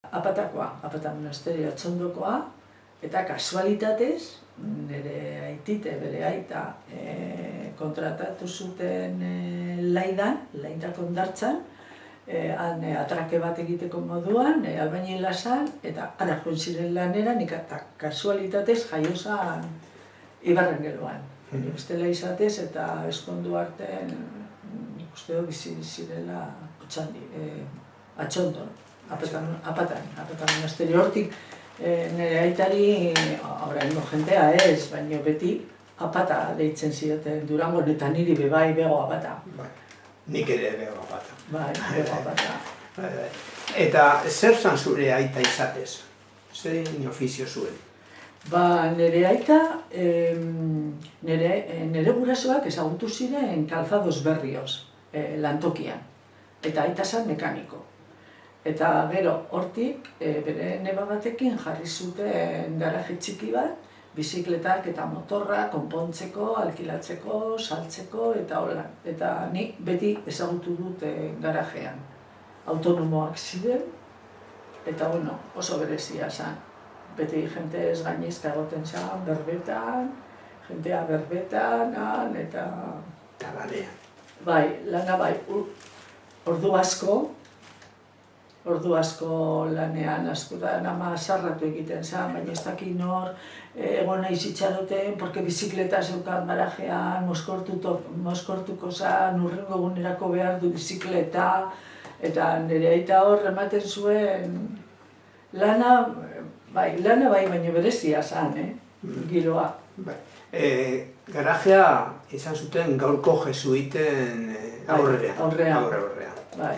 Apatakoa, Apata monasterio Atxondokoa, eta kasualitatez, nire aitite, bere aita, kontratatu zuten Laindako hondartzan, han atrake bat egiteko moduan, albainila zan, eta ara joan ziren lanera, nik eta kasualitatez jaiozan Ibarrengeloan. Bestela izatez eta eskondu artean, nik uste dut bizi zirela Atxondon. Apatan monasterio hortik, nire aitari, oraingo jentea ez, baina beti Apata deitzen zioten Durangon, eta niri bebai Bego Apata. Nik ere Bego Apata. Bai, Bego Apata. Eta zer zan zure aita izatez? Zein ofizio zuen? Nire aita, nire gurasoak ezagutu ziren Calzados Berrios, lantokian, eta aita zan mekaniko. Eta gero hortik, bere neba batekin jarri zuten garaje txiki bat, bizikletak eta motorra konpontzeko, alkilatzeko, saltzeko eta hola. Eta nik beti ezagutu dut garajean. Autonomoak ziren, eta oso berezia zen. Beti jente ez gainezka egoten zen, berbetan, jentea berbetan, eta... Eta lanean. Bai, lana bai, ordu asko lanean, askotan ama sarratu egiten zen, baina ez dakit nor, egon nahi zitzaroten, porque bizikleta zeukan garajean, mozkortuko zen, hurrengo egunerako behar du bizikleta, eta nire aita hor ematen zuen lana bai, baina berezia zen, giroa. Garajea izan zuten gaurko jesuiten aurrean. Bai.